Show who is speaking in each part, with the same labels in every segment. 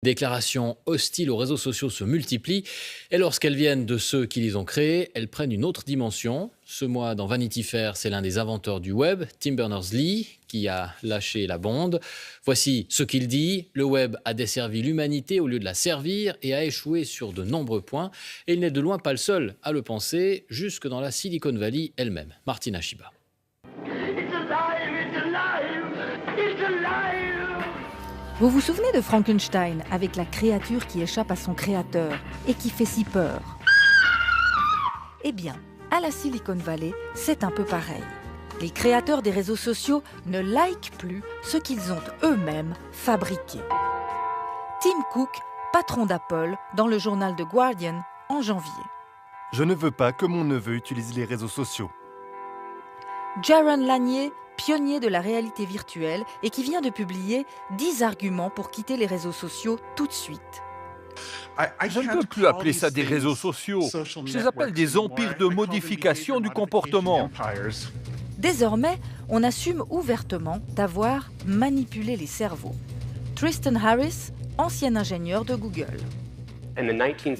Speaker 1: Déclarations hostiles aux réseaux sociaux se multiplient et lorsqu'elles viennent de ceux qui les ont créés, elles prennent une autre dimension. Ce mois, dans Vanity Fair, c'est l'un des inventeurs du web, Tim Berners-Lee, qui a lâché la bombe. Voici ce qu'il dit. Le web a desservi l'humanité au lieu de la servir et a échoué sur de nombreux points. Et il n'est de loin pas le seul à le penser, jusque dans la Silicon Valley elle-même. Martina Shiba.
Speaker 2: Vous vous souvenez de Frankenstein avec la créature qui échappe à son créateur et qui fait si peur? Eh bien, à la Silicon Valley, c'est un peu pareil. Les créateurs des réseaux sociaux ne likent plus ce qu'ils ont eux-mêmes fabriqué. Tim Cook, patron d'Apple, dans le journal The Guardian en janvier.
Speaker 3: Je ne veux pas que mon neveu utilise les réseaux sociaux.
Speaker 2: Jaron Lanier, pionnier de la réalité virtuelle et qui vient de publier 10 arguments pour quitter les réseaux sociaux tout de suite.
Speaker 4: Je ne peux plus appeler ça des réseaux sociaux. Je les appelle des empires de modification du comportement.
Speaker 2: Désormais, on assume ouvertement d'avoir manipulé les cerveaux. Tristan Harris, ancien ingénieur de Google.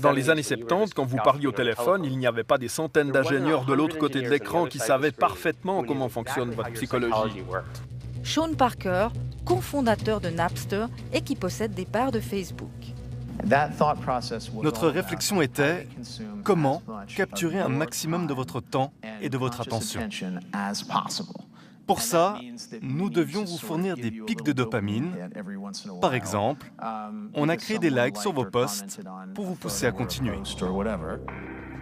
Speaker 5: Dans les années 70, quand vous parliez au téléphone, il n'y avait pas des centaines d'ingénieurs de l'autre côté de l'écran qui savaient parfaitement comment fonctionne votre psychologie.
Speaker 2: Sean Parker, cofondateur de Napster et qui possède des parts de Facebook.
Speaker 3: Notre réflexion était comment capturer un maximum de votre temps et de votre attention. Pour ça, nous devions vous fournir des pics de dopamine. Par exemple, on a créé des likes sur vos posts pour vous pousser à continuer.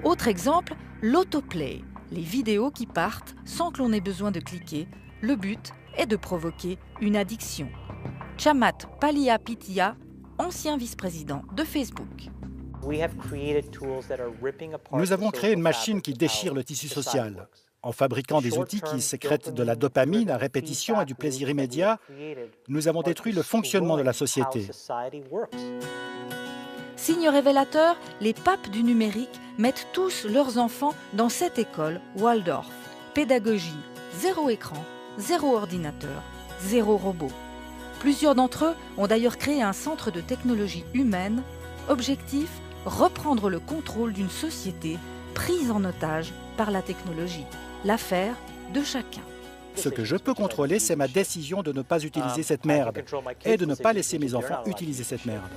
Speaker 2: Autre exemple, l'autoplay, les vidéos qui partent sans que l'on ait besoin de cliquer. Le but est de provoquer une addiction. Chamath Palihapitiya, ancien vice-président de Facebook.
Speaker 6: Nous avons créé une machine qui déchire le tissu social. En fabriquant des outils qui sécrètent de la dopamine à répétition et du plaisir immédiat, nous avons détruit le fonctionnement de la société.
Speaker 2: Signe révélateur, les papes du numérique mettent tous leurs enfants dans cette école Waldorf. Pédagogie, 0 écran, 0 ordinateur, 0 robot. Plusieurs d'entre eux ont d'ailleurs créé un centre de technologie humaine. Objectif, reprendre le contrôle d'une société prise en otage par la technologie. L'affaire de chacun.
Speaker 6: Ce que je peux contrôler, c'est ma décision de ne pas utiliser cette merde et de ne pas laisser mes enfants utiliser cette merde.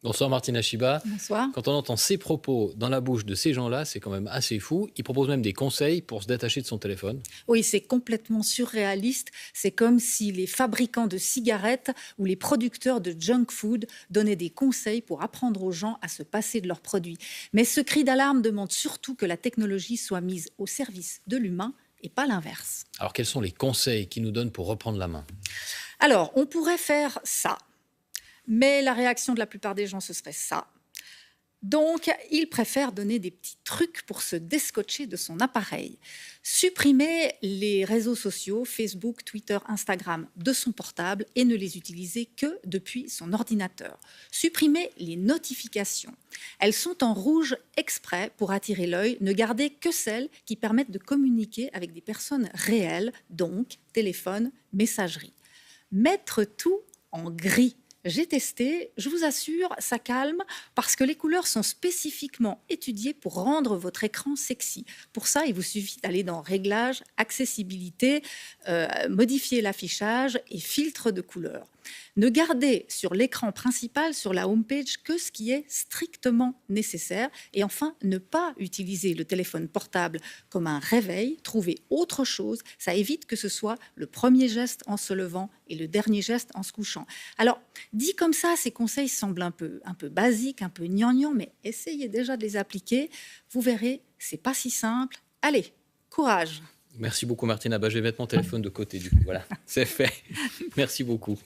Speaker 1: Bonsoir Martina Shiba.
Speaker 2: Bonsoir.
Speaker 1: Quand on entend ces propos dans la bouche de ces gens-là, c'est quand même assez fou. Ils proposent même des conseils pour se détacher de son téléphone.
Speaker 7: Oui, c'est complètement surréaliste. C'est comme si les fabricants de cigarettes ou les producteurs de junk food donnaient des conseils pour apprendre aux gens à se passer de leurs produits. Mais ce cri d'alarme demande surtout que la technologie soit mise au service de l'humain et pas l'inverse.
Speaker 1: Alors quels sont les conseils qu'ils nous donnent pour reprendre la main?
Speaker 7: Alors, on pourrait faire ça. Mais la réaction de la plupart des gens, ce serait ça. Donc, ils préfèrent donner des petits trucs pour se descotcher de son appareil. Supprimer les réseaux sociaux, Facebook, Twitter, Instagram, de son portable et ne les utiliser que depuis son ordinateur. Supprimer les notifications. Elles sont en rouge exprès pour attirer l'œil. Ne garder que celles qui permettent de communiquer avec des personnes réelles, donc téléphone, messagerie. Mettre tout en gris. J'ai testé, je vous assure, ça calme parce que les couleurs sont spécifiquement étudiées pour rendre votre écran sexy. Pour ça, il vous suffit d'aller dans Réglages, Accessibilité, modifier l'affichage et filtre de couleurs. Ne gardez sur l'écran principal, sur la homepage, que ce qui est strictement nécessaire. Et enfin, ne pas utiliser le téléphone portable comme un réveil. Trouvez autre chose. Ça évite que ce soit le premier geste en se levant et le dernier geste en se couchant. Alors, dit comme ça, ces conseils semblent un peu basiques, un peu gnangnan, mais essayez déjà de les appliquer. Vous verrez, c'est pas si simple. Allez, courage.
Speaker 1: Merci beaucoup Martina. Je vais mettre mon téléphone de côté du coup. Voilà, c'est fait. Merci beaucoup.